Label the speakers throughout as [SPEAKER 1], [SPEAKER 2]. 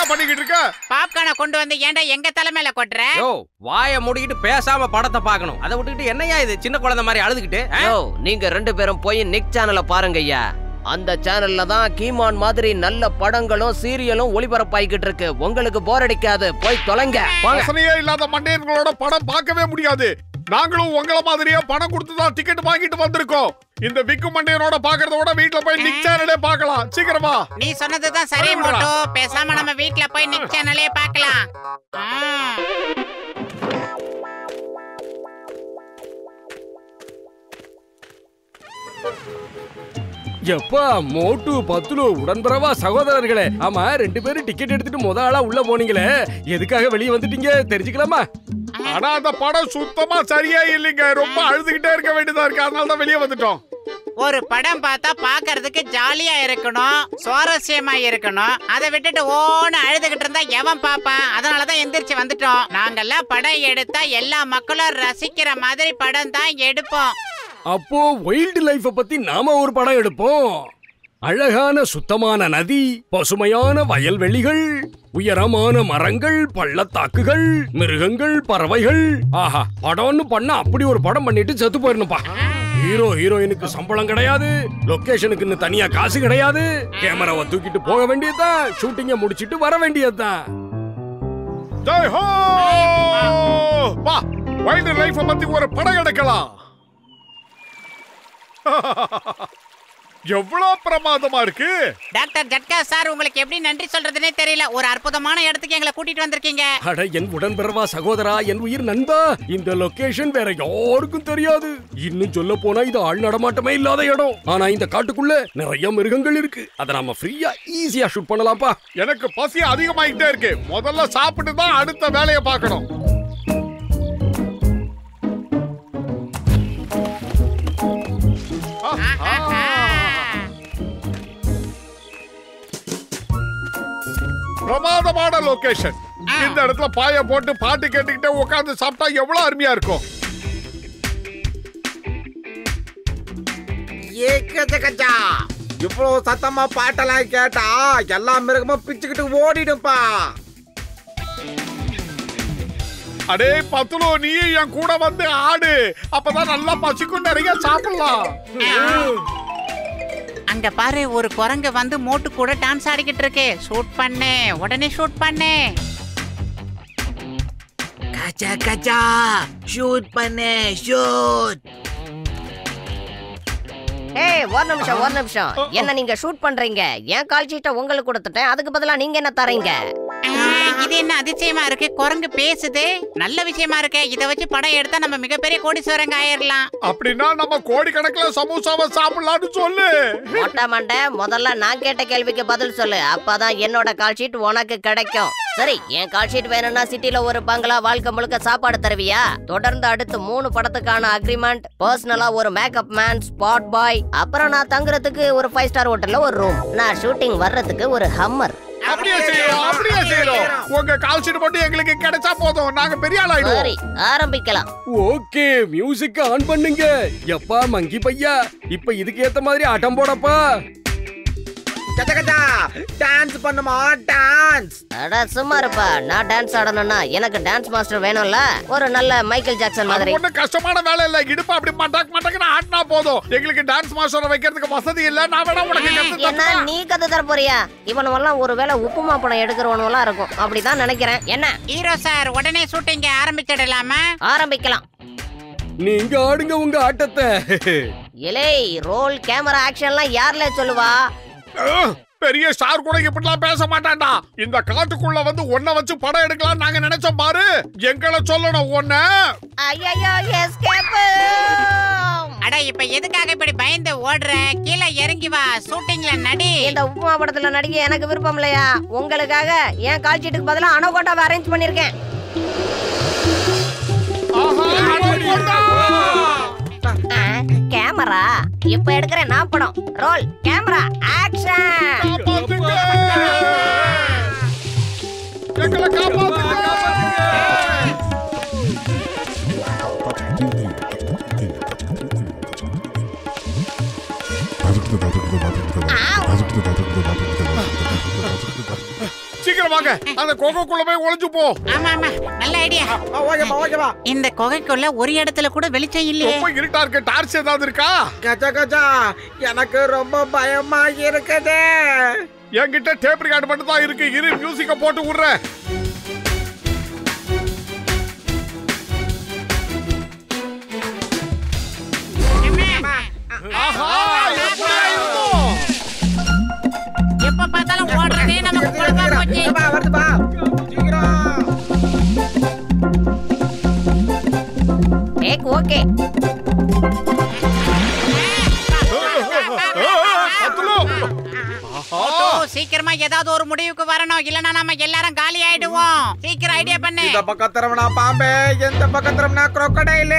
[SPEAKER 1] பண்ணிக்கிட்டு இருக்க?
[SPEAKER 2] பாப்கார்னை கொண்டு வந்து ஏன்டா எங்க தலைமையில கொட்டுற?
[SPEAKER 3] யோ வாயை மூடிக்கிட்டு பேசாம படத்தை பார்க்கணும். அதை விட்டுக்கிட்டு என்னையா இது சின்ன குழந்தை மாதிரி அழுதுகிட்டு?
[SPEAKER 4] யோ நீங்க 2 பேரும் போய் நிக் சேனலை பாருங்க ஐயா. அந்த சேனல்ல தான் கீமான் மாதிரி நல்ல படங்களும் சீரியலும் ஒளிபரப்பாயிக்கிட்டு இருக்கு. உங்களுக்கு போர் அடிக்காது, போய் தொலைங்க.
[SPEAKER 1] வாசனையே இல்லாத மண்டையன்களோட படம் பார்க்கவே முடியாது. நாங்களும் உங்கள மாதிரியே பணம் கொடுத்து தான் டிக்கெட் வாங்கிட்டு வந்திருக்கோம். இந்த விக்கு மண்டையனோட பாக்குறத விட வீட்ல போய் நிக் சேனலே பார்க்கலாம். சீக்கிரமா.
[SPEAKER 2] நீ சொன்னதுதான் சரி மோட்டோ. பேசாம நம்ம வீட்ல போய் நிக் சேனலே பார்க்கலாம்.
[SPEAKER 5] எப்பா மோட்டு பத்துலு உடன்பரவா சகோதரர்களே, ஆமா 2 பேரும் டிக்கெட் எடுத்துட்டு முத ஆளா உள்ள போனீங்களே, எதுக்காக வெளியே வந்துட்டீங்க தெரிஞ்சுக்கலாமா?
[SPEAKER 1] ஆனா அந்த படம் சுத்தமா சரியா இல்லைங்க. ரொம்ப அழுதுகிட்டே இருக்க வேண்டியதா இருக்கு. அதனால தான் வெளியே வந்துட்டோம்.
[SPEAKER 2] ஒரு படம் பார்த்தா பாக்குறதுக்கு ஜாலியா இருக்கணும், சுவாரஸ்யமா இருக்கணும். அதை விட்டுட்டு ஓன்னு அழுதுகிட்டு இருந்தா எவன் பாப்பான்? அதனாலதான் எந்திரிச்சு வந்துட்டோம். நாங்கெல்லாம் படம் எடுத்தா எல்லா மக்களும் ரசிக்கிற மாதிரி படம் தான் எடுப்போம்.
[SPEAKER 5] அப்போ வைல்ட் லைஃப் பத்தி நாம ஒரு படம் எடுப்போம். அழகான சுத்தமான நதி, பசுமையான வயல்வெளிகள், உயரமான மரங்கள், பள்ளத்தாக்குகள், மிருகங்கள், பறவைகள். ஆஹா, படம்னு பண்ண அப்படி ஒரு படம் பண்ணிட்டு செத்து போயிடணும்பா. ஹீரோ ஹீரோயினுக்கு சம்பளம் கிடையாது, லொகேஷனுக்கு தனியா காசு கிடையாது. கேமராவை தூக்கிட்டு போக வேண்டியதுதான், ஷூட்டிங்க முடிச்சிட்டு வர வேண்டியதுதான்.
[SPEAKER 1] ஜெய் ஹோ! வா, வைல்ட் லைஃப் பத்தி ஒரு படம் எடுக்கலாம். எவ்வளவு பிரமாதமா இருக்கு.
[SPEAKER 2] டாக்டர் ஜட்கா சார், உங்களுக்கு எப்படி நன்றி சொல்றதுனே தெரியல. ஒரு அற்புதமான இடத்துக்கு எங்களை கூட்டிட்டு வந்திருக்கீங்க.
[SPEAKER 5] அட என் உடன்பிறவா சகோதரா, என் உயிர் நண்பா, இந்த லொகேஷன் வேற யாருக்கும் தெரியாது. இன்னும் சொல்ல போனா இது ஆள் நடமாட்டமே இல்லாத இடம். ஆனா இந்த காட்டுக்குள்ள நிறைய மிருகங்கள் இருக்கு. அத நாம ஃப்ரீயா ஈஸியா ஷூட் பண்ணலாம்ப்பா.
[SPEAKER 1] எனக்கு பசி அதிகமாயிட்டே இருக்கு. முதல்ல சாப்பிட்டு தான் அடுத்த வேலையை பார்க்கணும். பிரமாதமான லொகேஷன். இந்த இடத்துல பாய போட்டு பாட்டு கேட்டுக்கிட்டே உட்கார்ந்து சாப்பிட்டா எவ்வளவு அருமையா இருக்கும்.
[SPEAKER 6] இவ்வளவு சத்தமா பாட்டெல்லாம் கேட்டா எல்லா மிருகமும் பிச்சுக்கிட்டு ஓடிடும்பா.
[SPEAKER 1] அடே பத்துலோ, நீ என் கூட வந்து ஆடு. அப்பதான் நல்லா பசிக்கும், நிறைய சாப்பிடலாம்.
[SPEAKER 2] அங்க பாரு, ஒரு குரங்கு வந்து மோட்டு கூட டான்ஸ் ஆடிக்கிட்டு இருக்கு. ஷூட் பண்ணு, உடனே ஷூட் பண்ணு.
[SPEAKER 7] கச்சா கச்சா, ஷூட் பண்ணு, ஷூட்.
[SPEAKER 4] ஏய் ஒரு நிமிஷம். என்ன நீங்க ஷூட் பண்றீங்க? என் கால் ஷீட்டை உங்களுக்கு கொடுத்துட்டேன், அதுக்கு பதிலா நீங்க என்ன தரீங்க?
[SPEAKER 2] இது என்ன அதிசயமா இருக்கு? குரங்கு பேசுது. நல்ல விஷயமா இருக்கு. இத வச்சு படம் எடுத்தா நம்ம மிகப்பெரிய கோடீஸ்வரங்க ஆயிரலாம்.
[SPEAKER 1] அப்படின்னா நம்ம கோடிக்கணக்கில் சமோசாவை சாப்பிடலாம்னு சொல்லு.
[SPEAKER 4] மொட்டை மண்டை, முதல்ல நான் கேட்ட கேள்விக்கு பதில் சொல்லு. அப்பதான் என்னோட கால் ஷீட் உனக்கு கிடைக்கும். சரி, என் கால் ஷீட் வேணும்னா சிட்டில ஒரு பங்களா, வாழ்க்கை முழுக்க சாப்பாடு தருவியா? தொடர்ந்து அடுத்து 3 படத்துக்கான அக்ரிமெண்ட், பர்சனலா ஒரு மேக்கப் மேன், ஸ்பாட் பாய், அப்புறம் நான் தங்குறதுக்கு ஒரு 5 ஸ்டார் ஹோட்டல்ல ஒரு ரூம், நான் ஷூட்டிங் வர்றதுக்கு ஒரு ஹம்மர்.
[SPEAKER 1] அப்படியே செய்யறோம். உங்க கால் ஷீட் மட்டும் எங்களுக்கு கிடைச்சா போதும், நாங்க பெரிய ஆள் ஆயிடுவோம்.
[SPEAKER 4] சரி, ஆரம்பிக்கலாம்.
[SPEAKER 5] ஓகே, மியூசிக் ஆன் பண்ணுங்க. எப்பா மங்கி பையா, இப்ப இதுக்கு ஏத்த மாதிரி ஆட்டம் போடப்பா.
[SPEAKER 6] கச்சா கச்சா, டான்ஸ் பண்ணுமா, டான்ஸ்.
[SPEAKER 4] அட சும்மா இருப்பா. நான் டான்ஸ் ஆடணும்னா எனக்கு டான்ஸ் மாஸ்டர் வேணும்ல, ஒரு நல்ல மைக்கேல் ஜாக்சன் மாதிரி.
[SPEAKER 1] ஒன்னும் கஷ்டமான வேலை இல்ல. இடுப்பு அப்படி மட்டக்குன்னு ஆடினா போதும். எங்களுக்கு டான்ஸ் மாஸ்டரை வைக்கிறதுக்கு வசதி இல்ல. நான் வேணா உனக்கு கத்து
[SPEAKER 4] என்ன நீ கத்து தர போறியா? இவனெல்லாம் ஒருவேளை உப்புமா பணம் எடுக்கிறவனெல்லாம் இருக்கும், அப்படிதான் நினைக்கிறேன். என்ன
[SPEAKER 2] ஹீரோ சார், உடனே ஷூட்டிங் ஆரம்பிச்சிடலாமா?
[SPEAKER 4] ஆரம்பிக்கலாம்.
[SPEAKER 5] நீங்க ஆடுங்க உங்க ஆட்டத்தை.
[SPEAKER 4] இலே, ரோல், கேமரா, ஆக்ஷன்லாம் யார்ல சொல்லுவா?
[SPEAKER 1] பெரிய ஸ்டார் கூட இப்படிலாம் பேச மாட்டான்டா. இந்த காட்டுக்குள்ள வந்து ஒன்ன வச்சு படம் எடுக்கலாம் நாங்க நினைச்சோம் பாரு. எங்களை சொல்லணும் ஒன்ன.
[SPEAKER 4] ஐயோ, எஸ்கேப்.
[SPEAKER 2] அட இப்ப எதுக்காக இப்படி பயந்து ஓடுற? கீழே இறங்கி வா, ஷூட்டிங்ல நடி.
[SPEAKER 4] இந்த உப்புமா படத்துல நடிக்க எனக்கு விருப்பம் இல்லையா? உங்களுக்காக என் கால் ஷீட்டுக்கு பதிலா அனகோண்டாவை அரேஞ்ச் பண்ணிருக்கேன். கேமரா, இப்ப எடுக்கிற நான் படம். Roll, camera, action.
[SPEAKER 1] எங்களை காப்பாத்துங்க. சீக்கிரம் வாங்க அந்த குகைக்குள்ள போய் ஒளிஞ்சு போ.
[SPEAKER 2] ஆமா ஆமா நல்ல ஐடியா.
[SPEAKER 6] ஓகேப்பா ஓகேப்பா.
[SPEAKER 2] இந்த குகைக்குள்ள ஒரு இடத்துல கூட வெளிச்சம் இல்லையே.
[SPEAKER 1] ரொம்ப இருட்டா இருக்கு. டார்ச் ஏதாவது இருக்கா?
[SPEAKER 6] கச்சா கச்சா எனக்கு ரொம்ப பயமா இருக்குது.
[SPEAKER 1] என்கிட்ட டேப் ரெக்கார்ட் மட்டும் தான் இருக்கு. இரு மியூசிக்க போட்டு விடுறேன். ஆஹா எப்படியா இருக்கும்?
[SPEAKER 2] எப்ப பார்த்தாலும் ஓடுறதே நமக்கு பொழப்பா போச்சு.
[SPEAKER 6] வருதுப்பா சீக்கிரம்.
[SPEAKER 4] Take okay.
[SPEAKER 2] சீக்கிரமா ஏதாவது ஒரு முடிவுக்கு வரணும், இல்லனா நாம எல்லாரும் காலி ஆயிடுவோம். சீக்கிரம் ஐடியா பண்ணு.
[SPEAKER 6] இந்த பக்கம் திரும்பினா பாம்பே, எந்த பக்கம் திரும்பினா crocodile.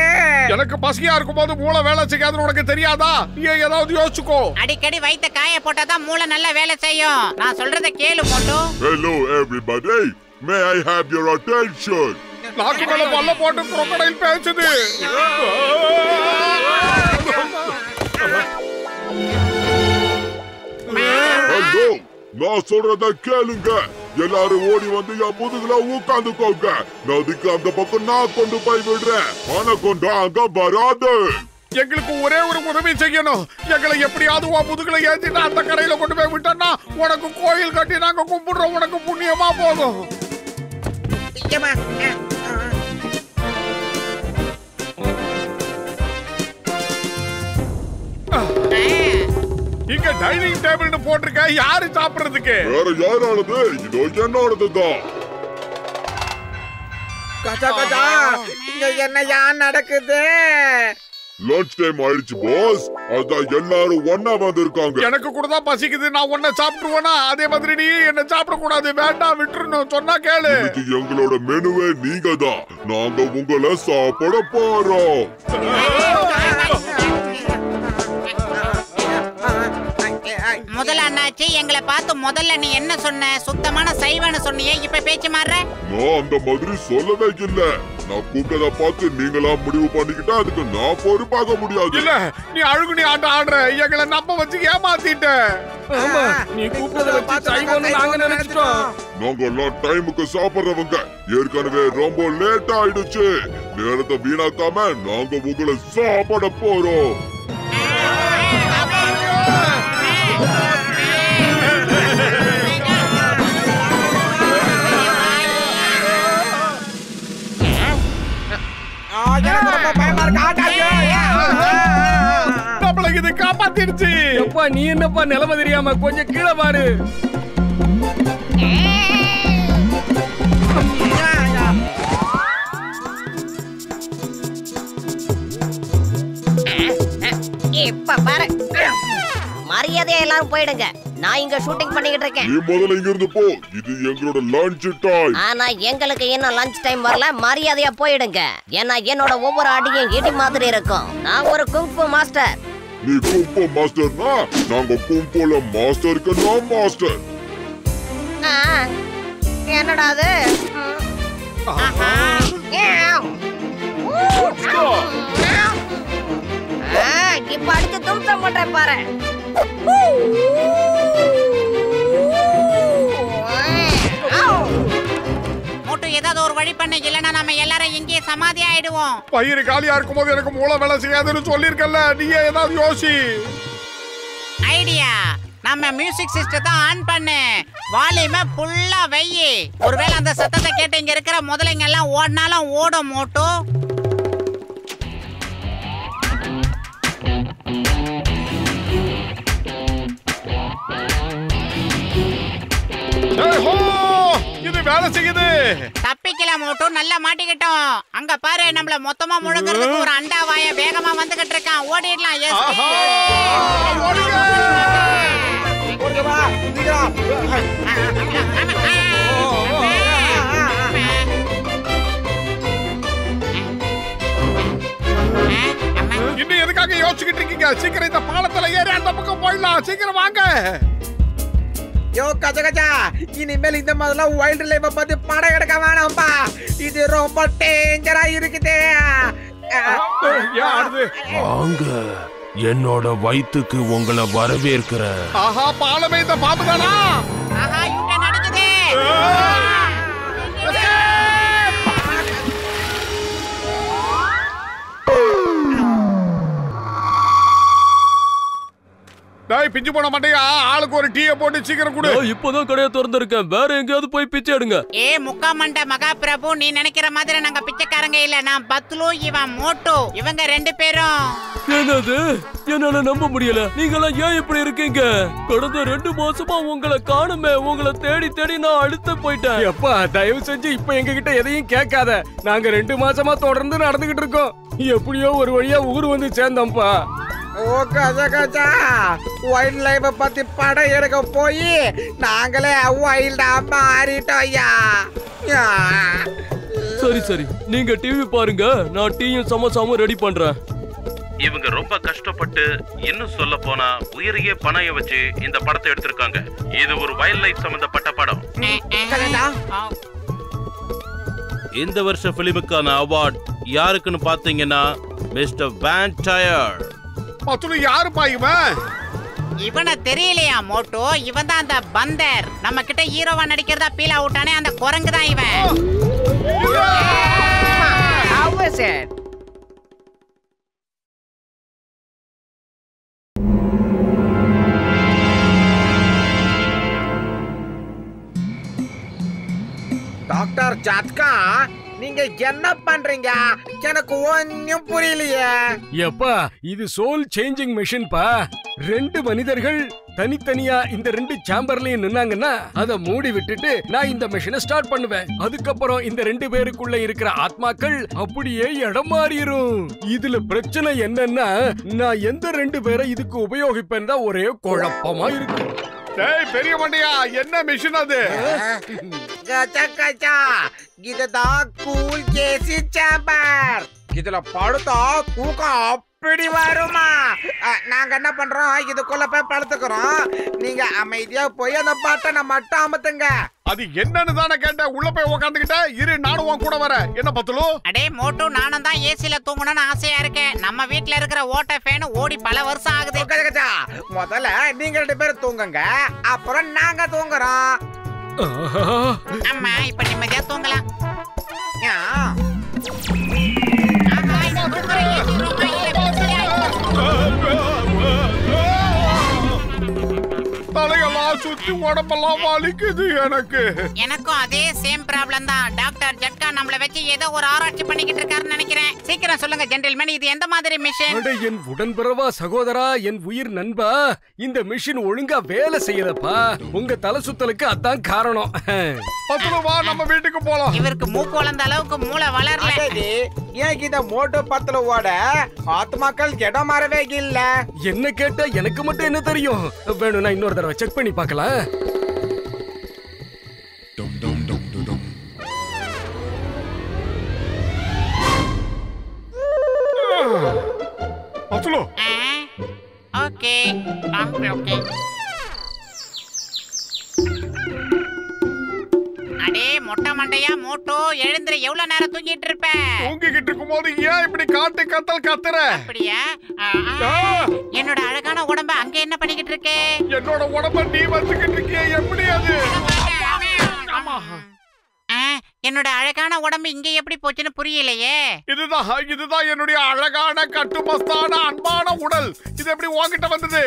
[SPEAKER 1] எனக்கு பசியா இருக்கும்போது மூளை வேலை செய்யாதுன்னு உனக்கு தெரியாதா? நீ ஏதாவது யோசிச்சுக்கோ.
[SPEAKER 2] அடிக்கடி வயித்த காய போட்டாதான் மூளை நல்ல வேலை செய்யும். நான் சொல்றத கேளு மோட்டு.
[SPEAKER 8] Hello everybody, may I have your attention?
[SPEAKER 1] நாக்கு மேல பல்ல போட்டு crocodile பேசுது.
[SPEAKER 8] Hello, நான் சொல்றத கேளுங்க. எல்லாரும் ஓடி வந்து என் முதுகுல உட்காந்துக்கோங்க. நதிக்கு அந்த பக்கம் நான் கொண்டு போய் விடுறேன். ஆனகொண்டா அங்க வராது.
[SPEAKER 1] எங்களுக்கு ஒரே ஒரு உதவி செய்யணும். எங்களை எப்படியாவது உன் முதுகுல ஏத்திட்டு அந்த கரையில கொண்டு போய் விட்டோம்னா உனக்கு கோயில் கட்டி நாங்க கும்பிடுறோம். உனக்கு புண்ணியமா போகும். இங்க டைனிங் டேபிள்னு போட்டிருக்க. யாரு சாப்பிடுறதுக்கு?
[SPEAKER 8] வேற யாரானது? இதோ என்னோடதுதான்.
[SPEAKER 6] கச்சா கச்சா இங்க என்னையா நடக்குது?
[SPEAKER 8] லஞ்ச் டைம் ஆயிடுச்சு பாஸ். அதான் எல்லாரும் ஒண்ணா வந்திருக்காங்க.
[SPEAKER 1] எனக்கு கூட தான் பசிக்குது. நான் உன்னை சாப்பிட்டுருவேனா? அதே மாதிரி நீ என்ன சாப்பிட கூடாது. வேண்டாம் விட்டுறணும். சொன்னா கேளு.
[SPEAKER 8] இன்னைக்கு எங்களோட மெனுவே நீங்க தான். நாங்க உங்களை சாப்பிட போறோம்.
[SPEAKER 2] முதல்ல அண்ணாச்சி எங்களை பார்த்து முதல்ல நீ என்ன சொன்ன? சுத்தமான சைவன்னு சொன்னியே, இப்ப பேச்சு மாறுற?
[SPEAKER 8] நான் அந்த மாதிரி சொல்லவே இல்ல. நான் கூப்பிட்டத பார்த்து நீங்களா முடிவு பண்ணிக்கிட்டா அதுக்கு நான் பொறுப்பாக முடியாது.
[SPEAKER 1] இல்ல நீ அழுகுனி ஆட்டம் ஆடுற. எங்களை நம்ப வச்சு ஏமாத்திட்ட.
[SPEAKER 5] ஆமா, நீ கூப்பிட்டத வச்சு சைவம்னு நாங்க நினைச்சிட்டோம்.
[SPEAKER 8] நாங்க எல்லாம் டைமுக்கு சாப்பிடுறவங்க. ஏற்கனவே ரொம்ப லேட் ஆயிடுச்சு. நேரத்தை வீணாக்காம நாங்க உங்களை சாப்பிட போறோம்.
[SPEAKER 1] நம்மள இது காப்பாத்திடுச்சு.
[SPEAKER 5] எப்பா நீ என்னப்பா நிலைமை தெரியாம கொஞ்சம் கீழே பாரு.
[SPEAKER 4] இப்ப பாரு. மரியாதையா எல்லாரும் போயிடுங்க. நான் இங்க ஷூட்டிங் பண்ணிக்கிட்டு இருக்கேன்.
[SPEAKER 8] நீ முதல்ல இங்க இருந்து போ. இது எங்களோட லஞ்ச் டைம்.
[SPEAKER 4] ஆனா எங்களுக்கு இன்னும் லஞ்ச் டைம் வரல. மரியாதையா போயிடுங்க. ஏன்னா என்னோட ஒவ்வொரு அடியும் இடி மாதிரி இருக்கும். நான் ஒரு குங்ஃபு மாஸ்டர்.
[SPEAKER 8] நீ கும்போ மாஸ்டர்னா நாங்க கும்போல மாஸ்டருக்கு நான் மாஸ்டர்.
[SPEAKER 4] என்னடா அது? இப்ப அடிச்சு தும்சம் பண்றேன் பாரு.
[SPEAKER 2] மோட்டு ஏதாவது ஒரு வழி பண்ண, இல்லனா நாம எல்லாரும் இங்கே சமாதி ஆயிடுவோம்.
[SPEAKER 1] பயிர் காலியா இருக்கும்போது எனக்கு மூளை வேலை செய்யாதுன்னு சொல்லிருக்கல. நீயே ஏதாவது யோசி.
[SPEAKER 2] ஐடியா. நம்ம மியூசிக் சிஸ்டத்தை ஆன் பண்ணு. வால்யூமை ஃபுல்லா வெயி. ஒருவேளை அந்த சத்தத்தை கேட்டு இங்க இருக்கிற முதலைங்க எல்லாம் ஓடினாலும் ஓடும் மோட்டு.
[SPEAKER 1] இது வேலை செய்யுது.
[SPEAKER 2] தப்பிக்கலாம் மோட்டு, நல்லா மாட்டிக்கிட்டோம். அங்க பாரு, நம்மள மொத்தமா முழுங்குறதுக்கு ஒரு அண்டாவாய வேகமா வந்துகிட்டு இருக்கான். ஓடிடலாம்.
[SPEAKER 1] இன்னும் எதுக்காக யோசிச்சுக்கிட்டு இருக்கீங்க? சீக்கிரம் இந்த பாலத்துல ஏறி அந்த பக்கம் போயிடலாம். சீக்கிரம் வாங்க.
[SPEAKER 6] யோ கச்சா கச்சா, இனிமேல் இந்த மாதிரிலாம் வைல்ட் லைஃப் பத்தி படம் எடுக்க வேணாம்பா. இது ரொம்ப டேஞ்சரா இருக்குது.
[SPEAKER 9] வாங்க, என்னோட வயித்துக்கு உங்களை வரவேற்கிறேன்.
[SPEAKER 1] ஆஹா, பாலமே இந்த பாம்பு தானா?
[SPEAKER 2] ஆஹா, யூட்டன் அடிக்குது.
[SPEAKER 1] டேய் பிஞ்சு போன மண்டையா, ஆளுக்கு ஒரு டீயை போட்டு சீக்கிரம் கொடு.
[SPEAKER 9] இப்பதான் கடையை திறந்திருக்கேன், வேற எங்கேயாவது போய் பிச்சை எடுங்க.
[SPEAKER 2] முக்கா மண்ட மகா பிரபு, நீ நினைக்கிற மாதிரி நாங்க பிச்சைக்காரங்க இல்ல. நான் பத்லு, இவன் மோட்டு, இவங்க 2 பேரும்.
[SPEAKER 9] என்னது? என்னால நம்ப முடியல. நீங்களாம் ஏன் இப்படி இருக்கீங்க? கடந்த 2 மாசமா உங்களை காணுமே. உங்களை தேடி தேடி நான் அழுத்து போயிட்டேன்.
[SPEAKER 5] எப்பா தயவு செஞ்சு இப்ப எங்க கிட்ட எதையும் கேட்காத. நாங்க 2 மாசமா தொடர்ந்து நடந்துகிட்டு இருக்கோம். எப்படியோ ஒரு வழியா ஊர் வந்து சேர்ந்தோம்ப்பா.
[SPEAKER 6] ஓ கஜகஜா, வைல்ட் லைஃப் பத்தி படம் எடுக்க போய் நாங்களே வைல்டா மாறிட்டோம்யா.
[SPEAKER 9] சரி சரி, நீங்க டிவி பாருங்க, நான் டீயும் சமோசாவும் ரெடி பண்றேன்.
[SPEAKER 10] இவங்க ரொம்ப கஷ்டப்பட்டு, இன்னும் சொல்ல போனா உயிரையே பணைய வச்சு இந்த படத்தை எடுத்திருக்காங்க. இது ஒரு வைல்ட் லைஃப் சம்பந்தப்பட்ட படம். இந்த வருஷ பிலிமுக்கான அவார்ட் யாருக்குன்னு பாத்தீங்கன்னா மிஸ்டர் வேண்டயர்.
[SPEAKER 1] பத்லு யாருப்பா இவன்?
[SPEAKER 2] இவனை தெரியலையா மோட்டோ? இவன் தான் அந்த பந்தர். நம்ம கிட்ட ஹீரோவா நடிக்கிறதா பீல் அவுட்டானே அந்த குரங்கு தான் இவன்.
[SPEAKER 6] How was it? டாக்டர் ஜாத்கா, நீங்க என்ன பண்றீங்க? எனக்கு ஒன்னும் புரியலையே.
[SPEAKER 5] எப்பா இது சோல் சேஞ்சிங் மெஷின் பா. 2 மனிதர்கள் தனித்தனியா இந்த 2 சேம்பர்லயும் நின்னாங்கன்னா அதை மூடி விட்டுட்டு நான் இந்த மெஷினை ஸ்டார்ட் பண்ணுவேன். அதுக்கப்புறம் இந்த 2 பேருக்குள்ள இருக்கிற ஆத்மாக்கள் அப்படியே இடம் மாறிடும். இதுல பிரச்சனை என்னன்னா, நான் எந்த 2 பேரை இதுக்கு உபயோகிப்பேன் தான் ஒரே குழப்பமா இருக்கு.
[SPEAKER 1] டேய் பெரிய மண்டையா, என்ன மிஷின் அது?
[SPEAKER 6] கஜகஜா, இதுதான் கூல் கேசி சேம்பர். இதுல படுத்தா தூக்கம் அப்படி வருமா? நாங்க என்ன பண்றோம், இதுக்குள்ள போய் படுத்துக்கிறோம். நீங்க அமைதியா போய் அந்த பட்டனை மட்டும் அமுத்துங்க.
[SPEAKER 1] அது என்னன்னு தானே கேட்டேன். உள்ள போய் உட்காந்துக்கிட்ட இரு, நானும் உன் கூட வரேன். என்ன பத்லு?
[SPEAKER 2] அடே மோட்டு, நானும் தான் ஏசில தூங்கணும்னு ஆசையா இருக்கேன். நம்ம வீட்ல இருக்கிற ஓட்ட ஃபேன் ஓடி பல வருஷம் ஆகுது.
[SPEAKER 6] கஜகஜா, முதல்ல நீங்க 2 பேரும் தூங்குங்க, அப்புறம் நாங்க தூங்குறோம்.
[SPEAKER 2] அம்மா இப்ப நிம்மதியா தூங்கலாம்.
[SPEAKER 1] தலையெல்லாம் சுத்தி உடம்பெல்லாம் வலிக்குது எனக்கு.
[SPEAKER 2] எனக்கும் அதே சேம் ப்ராப்ளம் தான். டாக்டர் ஜட்கா நம்மள வச்சு ஏதோ ஒரு ஆராய்ச்சி பண்ணிக்கிட்டு இருக்காருன்னு நினைக்கிறேன். சீக்கிரம் சொல்லுங்க ஜென்டில்மேன், இது எந்த மாதிரி மிஷின்?
[SPEAKER 5] அட என் உடன்பிறவா சகோதரா, என் உயிர் நண்பா, இந்த மிஷின் ஒழுங்கா வேலை செய்யலப்பா. உங்க தலை சுத்தலுக்கு அதான் காரணம்.
[SPEAKER 1] பத்லு வா, நம்ம வீட்டுக்கு போலாம்.
[SPEAKER 2] இவருக்கு மூக்கு வளர்ந்த அளவுக்கு மூளை வளரல.
[SPEAKER 6] ஏன் இந்த மோட்டோ பத்லுவோட ஆத்மாக்கள் இடம் மாறவே இல்ல?
[SPEAKER 5] என்ன கேட்டா எனக்கு மட்டும் என்ன தெரியும்? வேணும்னா இன்னொரு தடவை செக் பண்ணி பார்க்கலாம்.
[SPEAKER 1] Patlu
[SPEAKER 2] okay okay. அடே மொட்டை மண்டையா மோட்டோ, எழுந்திர. எவ்வளவு நேரம் தூங்கிட்டு இருப்ப?
[SPEAKER 1] தூங்கிக்கிட்டு இருக்கும்போது ஏன் இப்படி காட்டு கத்தல் கத்துற?
[SPEAKER 2] அப்படியா? என்னோட அழகான உடம்ப அங்க என்ன பண்ணிக்கிட்டு இருக்கே?
[SPEAKER 1] என்னோட உடம்ப நீ வந்துகிட்டு இருக்கியே, எப்படி அது?
[SPEAKER 2] என்னோட அழகான உடம்பு இங்க எப்படி போச்சுன்னு புரியலையே.
[SPEAKER 1] இதுதான் என்னுடைய அழகான கட்டுமஸ்தான அன்பான உடல். இது எப்படி உன்கிட்ட வந்தது?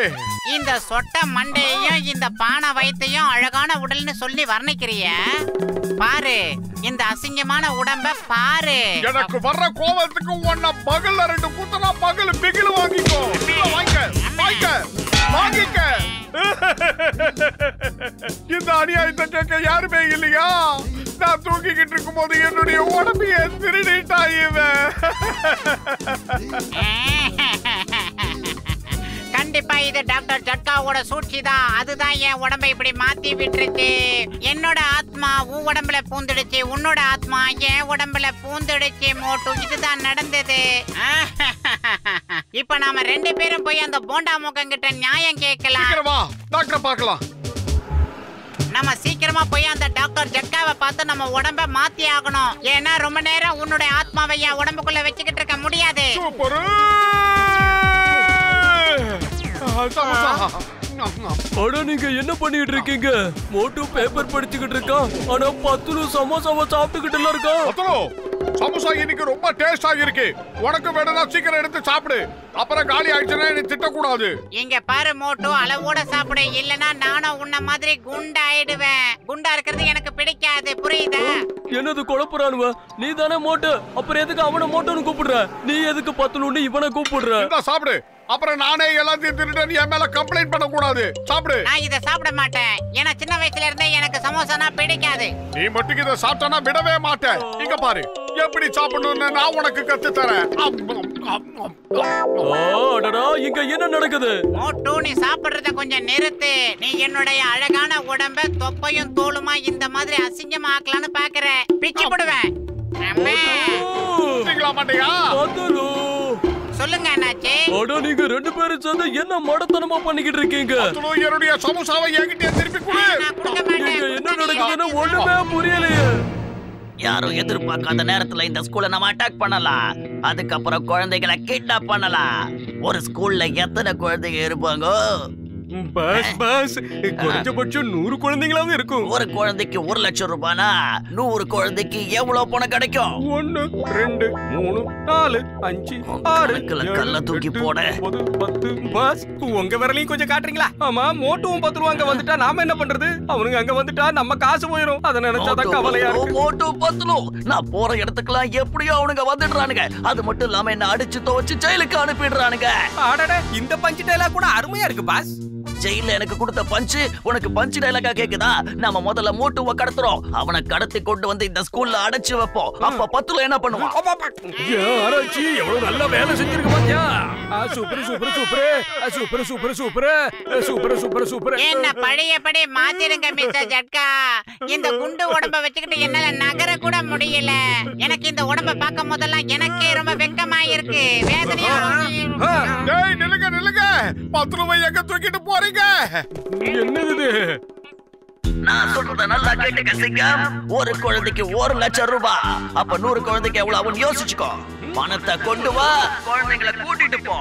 [SPEAKER 2] இந்த சொட்ட மண்டையையும் இந்த பானை வயித்தையும் அழகான உடல்னு சொல்லி வர்ணிக்கிறிய? பாரு இந்த அசிங்கமான உடம்ப பாரு.
[SPEAKER 1] எனக்கு வர்ற கோபத்துக்கு உன்ன பகல்ல 2 குத்தனா பகல் பிகில் வாங்கிக்கோ. வாங்கிக்க. இந்த அநியாயத்தை கேட்க யாருமே இல்லையா? நான் தூக்கிக்கிட்டு இருக்கும் போது என்னுடைய உடம்பையே திருடிட்டா இவன்.
[SPEAKER 2] கண்டிப்பா இது டாக்டர் ஜட்காவோட சூழ்ச்சி தான். அதுதான் என் உடம்பை இப்படி மாத்தி விட்டுருச்சு. என்னோட ஆத்மா உன் உடம்புல பூந்துடுச்சு, உன்னோட ஆத்மா என் உடம்புல பூந்துடுச்சு மோட்டு. இதுதான் நடந்தது. இப்ப நாம 2 பேரும் போய் அந்த போண்டா மூக்கங்கிட்ட நியாயம் கேட்கலாம்.
[SPEAKER 1] டாக்டர் பார்க்கலாம்.
[SPEAKER 2] நம்ம சீக்கிரமா போய் அந்த டாக்டர் ஜட்காவை பார்த்து நம்ம உடம்ப மாத்தி ஆகணும். ஏன்னா ரொம்ப நேரம் உன்னுடைய ஆத்மாவை என் உடம்புக்குள்ள வச்சுக்கிட்டு இருக்க முடியாது.
[SPEAKER 9] அட நீங்க என்ன பண்ணிட்டு இருக்கீங்க? மோட்டு பேப்பர் படிச்சுக்கிட்டு இருக்கா, ஆனா பத்துலு சமோசாவை சாப்பிட்டுக்கிட்டு இருக்கா.
[SPEAKER 1] சமோசா இன்னைக்கு ரொம்ப டேஸ்டா இருக்கு. உனக்கு வேணும்னா சீக்கிரம் எடுத்து சாப்பிடு. அப்புறம் காலி ஆயிடுச்சுன்னா நீ திட்டக்கூடாது.
[SPEAKER 2] இங்க பாரு மோட்டு, அளவோட சாப்பிடு, இல்லனா நானும் உன்ன மாதிரி குண்டா ஆயிடுவேன். குண்டா இருக்கிறது எனக்கு பிடிக்காது, புரியுதா?
[SPEAKER 9] என்னது குழப்பறானுவ? நீ தானே மோட்டு, அப்புறம் எதுக்கு அவனை மோட்டுன்னு கூப்பிடுற? நீ எதுக்கு பத்துலுன்னு இவனை கூப்பிடுற?
[SPEAKER 1] சாப்பிடு. அப்புறம் நானே எல்லாத்தையும் திருட்டு என் மேல கம்ப்ளைண்ட் பண்ண கூடாது. சாப்பிடு.
[SPEAKER 2] நான் இத சாப்பிட மாட்டேன். ஏன்னா சின்ன வயசுல இருந்தே எனக்கு சமோசானா பிடிக்காது.
[SPEAKER 1] நீ மட்டும் இத சாப்பிட்டானா விடவே மாட்டேன். இங்க பாரு, எப்படி சாப்பிடணும்னு நான் உனக்கு கத்து தரேன்.
[SPEAKER 9] அடடா, இங்க என்ன நடக்குது?
[SPEAKER 2] மோட்டு, நீ சாப்பிடுறத கொஞ்சம் நிறுத்து. நீ என்னுடைய அழகான உடம்ப தொப்பையும் தோலுமா இந்த மாதிரி அசிங்கமா ஆக்கலான்னு பாக்குற. பிச்சு போடுவேன். சொல்லுங்க அண்ணாச்சி.
[SPEAKER 9] அட நீங்க ரெண்டு பேரும் சேர்ந்து என்ன மடத்தனமா பண்ணிக்கிட்டு இருக்கீங்க?
[SPEAKER 1] என்னுடைய சமோசாவை என்கிட்ட திருப்பி கொடு.
[SPEAKER 9] என்ன நடக்குதுன்னு ஒண்ணுமே புரியலையே.
[SPEAKER 11] யாரும் எதிர்பார்க்காத நேரத்துல இந்த ஸ்கூலை நம்ம அட்டாக் பண்ணலாம். அதுக்கப்புறம் குழந்தைகளை கிட்னாப் பண்ணலாம். ஒரு ஸ்கூல்ல எத்தனை குழந்தைங்க இருப்பாங்க?
[SPEAKER 5] பஸ் குறைஞ்சபட்சம் 100 குழந்தைங்களாவது இருக்கும்.
[SPEAKER 11] ஒரு குழந்தைக்கு 1 லட்சம் ரூபானா 100 குழந்தைக்கு எவ்வளவு பணம் கிடைக்கும்?
[SPEAKER 5] 1 2 3 4 5 6
[SPEAKER 11] கல்ல தூக்கி போட
[SPEAKER 5] 10. பஸ் உங்க விரலையும் கொஞ்சம் காட்டுறீங்களா? ஆமா, மோட்டுவும் 10 ரூபா அங்க வந்துட்டா நாம என்ன பண்றது? அவனுங்க அங்க வந்துட்டா நம்ம காசு போயிடும். அத நினைச்சாதான் கவலையா இருக்கு.
[SPEAKER 11] மோட்டு 10 நான் போற இடத்துக்குலாம் எப்படியோ அவனுங்க வந்துடுறானுங்க. அது மட்டும் இல்லாம என்ன அடிச்சு துவச்சு ஜெயிலுக்கு அனுப்பிடுறானுங்க.
[SPEAKER 3] அடடே, இந்த பஞ்ச் டைலாக் கூட அருமையா இருக்கு பாஸ்.
[SPEAKER 11] ஜெயில எனக்கு கொடுத்த பஞ்சு உனக்கு பஞ்சு டைலாக்கா கேக்குதா? நாம முதல்ல மோட்டுவை கடத்துறோம். அவனை கடத்தி கொண்டு வந்து இந்த ஸ்கூல்ல அடைச்சு வைப்போம். அப்ப 10 என்ன பண்ணுவான்?
[SPEAKER 5] ஆராய்ச்சி எவ்வளவு நல்ல வேலை செஞ்சிருக்கு பாத்தியா? Super super super super super super super super super.
[SPEAKER 2] என்ன பழையபடி மாத்திருங்க மிஸ்டர் ஜட்கா. இந்த குண்டு உடம்ப வச்சுக்கிட்டு என்னால நகர கூட முடியல. எனக்கு இந்த உடம்ப பார்க்கும் போதெல்லாம் எனக்கே ரொம்ப வெக்கமா இருக்கு, வேதனையா.
[SPEAKER 1] டேய் நில்லுங்க நில்லுங்க. 10 ரூபாய் எங்க தூக்கிட்டு போறீங்க?
[SPEAKER 5] என்னது?
[SPEAKER 11] நான் சொல்றத நல்லா கேட்டுக்க சிங்கம். ஒரு குழந்தைக்கு 1 லட்சம் ரூபாய். அப்ப 100 குழந்தைக்கு எவ்வளவு ஆகும் யோசிச்சுக்கோ. பணத்தை கொண்டு வா, குழந்தைகளை கூட்டிட்டு போ.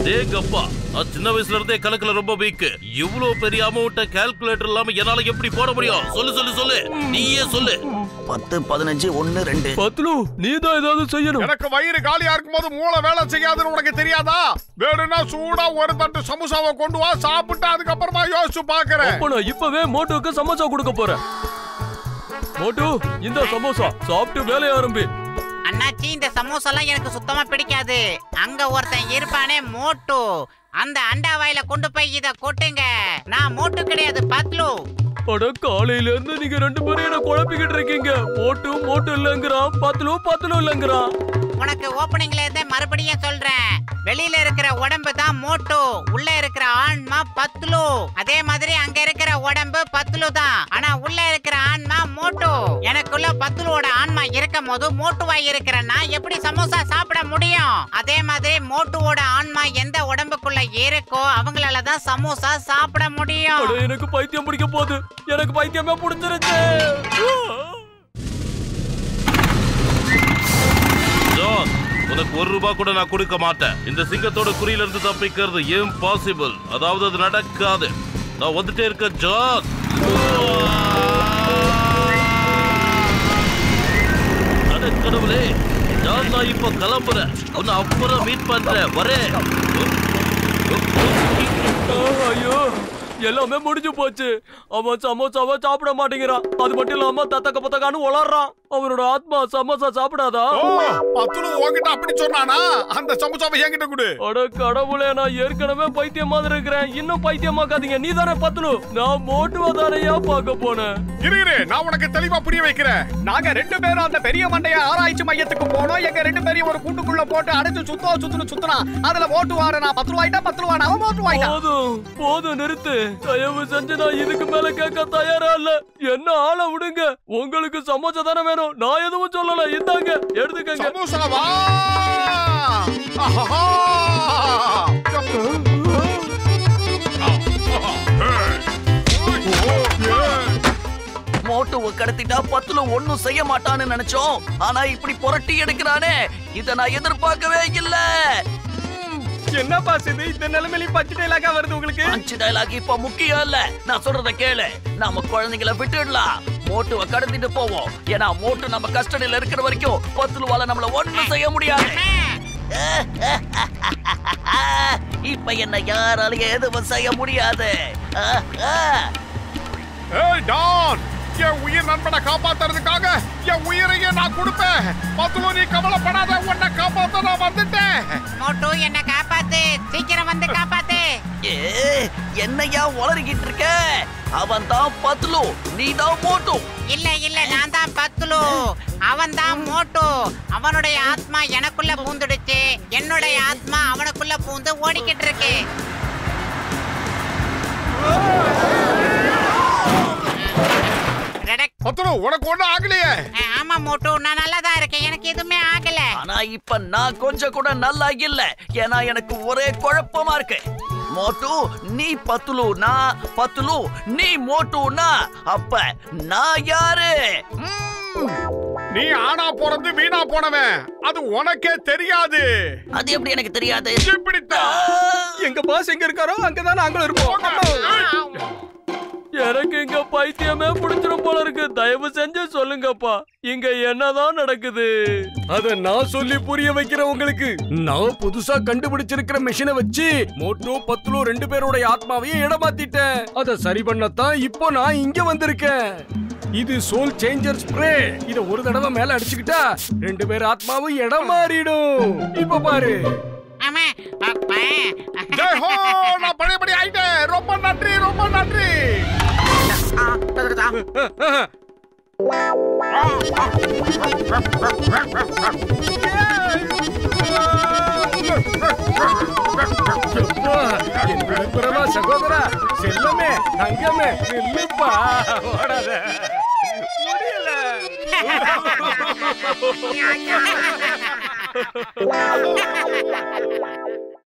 [SPEAKER 10] டேங்கப்பா, நான் சின்ன வயசுல இருந்தே கணக்குல ரொம்ப வீக். இவ்வளவு பெரிய அமௌண்ட்ட கால்குலேட்டர் இல்லாம என்னால எப்படி போட முடியும்? சொல்லு சொல்லு சொல்லு, நீயே சொல்லு.
[SPEAKER 11] 10 15 1 2.
[SPEAKER 9] பத்லு, நீ தான் ஏதாவது செய்யணும்.
[SPEAKER 1] எனக்கு வயிறு காலியா இருக்கும்போது மூளை வேலை செய்யாதுன்னு உனக்கு தெரியாதா? வேணும்னா சூடா ஒரு தட்டு சமோசாவை கொண்டு வா, சாப்பிட்டு அதுக்கப்புறமா யோசிச்சு பாக்குறேன்.
[SPEAKER 9] அப்ப நான் இப்பவே மோட்டுக்கு சமோசா கொடுக்க போறேன். மோட்டு, இந்த சமோசா சாப்பிட்டு வேலைய ஆரம்பி.
[SPEAKER 2] அண்ணாச்சி, இந்த சமோசாலாம் எனக்கு சுத்தமா பிடிக்காது. அங்க ஒருத்தன் இருப்பானே மோட்டு, அந்த அண்டா வாயில கொண்டு போய் இத கொட்டுங்க. நான் மோட்டு கிடையாது, பத்லு.
[SPEAKER 9] அட காலையில இருந்து நீங்க ரெண்டு பேரும் என்ன குழப்பிக்கிட்டு இருக்கீங்க. மோட்டு மோட்டு இல்லங்கறான், பத்லு பத்லு இல்லங்கறான்.
[SPEAKER 2] உனக்கு ஓபனிங்ல இருந்தே மறுபடியும் சொல்றேன், வெளியில இருக்கிற உடம்பு தான் மோட்டு, உள்ள இருக்கிற ஆன்மா பத்லு. அதே மாதிரி அங்க இருக்கிற உடம்பு பத்லு தான், ஆனா உள்ள இருக்கிற ஆன்மா மோட்டு. எனக்குள்ள பத்லுவோட ஆன்மா இருக்கும் போது மோட்டுவா இருக்கிற நான் எப்படி சமோசா சாப்பிட முடியும்? அதே மாதிரி மோட்டுவோட ஆன்மா எந்த உடம்புக்குள்ள இருக்கோ அவங்களால தான் சமோசா சாப்பிட முடியும்.
[SPEAKER 9] எனக்கு பைத்தியம் பிடிக்க போகுது. எனக்கு பைத்தியமே பிடிச்சிருச்சு.
[SPEAKER 10] உனக்கு 1 ரூபாய் கூட நான் கொடுக்க மாட்டேன். இந்த சிங்கத்தோட குறியில இருந்து தப்பிக்கிறது இம்பாசிபிள். அதாவது அது நடக்காது. நான் வந்துட்டே இருக்க ஜான். கடவுளே, ஜான், நான் இப்ப கிளம்புறேன். உன்னை அப்புறம் மீட் பண்றேன். வரேன்.
[SPEAKER 9] ஐயோ, எல்லாமே முடிஞ்சு போச்சு. அவன் சமோசாவை சாப்பிட மாட்டேங்கிறான். அது மட்டும் இல்லாம தத்தக்க பத்தக்கான்னு உளறான். அவனோட ஆத்மா சமோசா சாப்பிடாதா?
[SPEAKER 1] பத்லு உன்கிட்ட அப்படி சொன்னானா? அந்த சமோசாவை என்கிட்ட கொடு.
[SPEAKER 9] அட கடவுளே, நான் ஏற்கனவே பைத்தியம் மாதிரி இருக்கிறேன். இன்னும் பைத்தியமாக்காதீங்க. நீ தானே பத்லு. நான் மோட்டுவா தானையா பார்க்க போனேன்.
[SPEAKER 1] இரு, நான் உனக்கு தெளிவா புரிய வைக்கிறேன்.
[SPEAKER 5] நாங்க 2 பேரும் அந்த பெரிய மண்டைய ஆராய்ச்சி மையத்துக்கு போனோம். எங்க 2 பேரையும் ஒரு கூண்டுக்குள்ள போட்டு அடைச்சு சுத்துனா அதுல மோட்டுவாரு. நான் 10 ரூபாய்ட்டா 10 ரூபாய் அவன் மோட்டுவாய்ட்டா.
[SPEAKER 9] போதும் போதும், நிறுத்து. தயவு செஞ்சு நான் இதுக்கு மேல கேட்க தயாரா இல்ல. என்ன ஆள விடுங்க. உங்களுக்கு சமோசா தானே வேணும். நான் எதுவும் சொல்லல. இந்தாங்க, எடுத்துக்கங்க.
[SPEAKER 1] சமோசாவா?
[SPEAKER 11] மோட்டுவை கடத்திட்டா 10 ஒண்ணும் செய்ய மாட்டான்னு நினைச்சோம். ஆனா இப்படி புரட்டி எடுக்கிறானே, இத நான் எதிர்பார்க்கவே இல்ல.
[SPEAKER 3] என்ன பாஸ் இது இந்த நிலைமையில பச்சை டைலாகா வருது உங்களுக்கு?
[SPEAKER 11] பஞ்சு டயலாக் இப்ப முக்கியம் இல்ல. நான் சொல்றத கேளு. நம்ம குழந்தைகளை விட்டுடலாம். மோட்டுவை கடத்திட்டு போவோம். ஏன்னா மோட்டு நம்ம கஸ்டடியில இருக்கிற வரைக்கும் பத்துலுவால நம்மள ஒண்ணும் செய்ய முடியாது. இப்ப என்ன யாராலையும் எதுவும் செய்ய முடியாது.
[SPEAKER 1] ஏய் டான், என் உயிர் நண்பனை காப்பாத்துறதுக்காக என் உயிரையே நான் கொடுப்பேன். பத்துலு நீ கவலைப்படாத, உன்னை காப்பாத்த நான் வந்துட்டேன்.
[SPEAKER 2] மோட்டு என்ன காப்பாத்து, சீக்கிரம் வந்து காப்பாத்து.
[SPEAKER 11] என்னையா உளறிக்கிட்டு இருக்க? அவன் தான் பத்துலு, நீ தான் மோட்டு.
[SPEAKER 2] இல்ல இல்ல, நான் தான் பத்துலு, அவன் தான் மோட்டு. அவனுடைய ஆத்மா எனக்குள்ள பூந்துடுச்சு, என்னுடைய ஆத்மா அவனுக்குள்ள பூந்து ஓடிக்கிட்டு இருக்கு.
[SPEAKER 1] பத்துலு, உனக்கு ஒண்ணும் ஆகலையே?
[SPEAKER 2] ஆமா மோட்டு, நான் நல்லா தான் இருக்கேன், எனக்கு எதுவுமே ஆகல.
[SPEAKER 11] ஆனா இப்ப நான் கொஞ்சம் கூட நல்லா இல்ல. ஏன்னா எனக்கு ஒரே குழப்பமா இருக்கு. மோட்டு நீ பத்துலு, நான் பத்துலு நீ மோட்டுனா அப்ப நான் யாரு?
[SPEAKER 1] நீ ஆனா பிறந்து வீணா போனவன், அது உனக்கே தெரியாது.
[SPEAKER 11] அது எப்படி எனக்கு தெரியாது?
[SPEAKER 1] இப்படித்தான்.
[SPEAKER 3] எங்க பாஸ் எங்க இருக்காரோ அங்கதான் நாங்களும் இருப்போம்.
[SPEAKER 9] எனக்கு இங்க பைத்தியமே பிடிச்சிரும் போல இருக்கு. தயவு செஞ்சு சொல்லுங்கப்பா, இங்க என்னதான் நடக்குது?
[SPEAKER 5] அத நான் சொல்லி புரிய வைக்கிறேன் உங்களுக்கு. நான் புதுசா கண்டுபிடிச்சிருக்கிற மெஷினை வச்சு மோட்டு பத்துலு 2 பேரோட ஆத்மாவையும் இடமாத்திட்டேன். அத சரி பண்ணத்தான் இப்போ நான் இங்க வந்திருக்கேன். இது சோல் சேஞ்சர் ஸ்ப்ரே. இத ஒரு தடவை மேல அடிச்சுக்கிட்டா 2 பேர் ஆத்மாவும் இடம் மாறிடும். இப்ப பாரு.
[SPEAKER 1] ஜெய் ஹோ, நான் பழையபடி ஆயிட்டேன். ரொம்ப நன்றி, ரொம்ப நன்றி.
[SPEAKER 5] சகோதரா, செல்லமே, தங்கமே, நில்லுப்பா, ஓடாத. முடியல.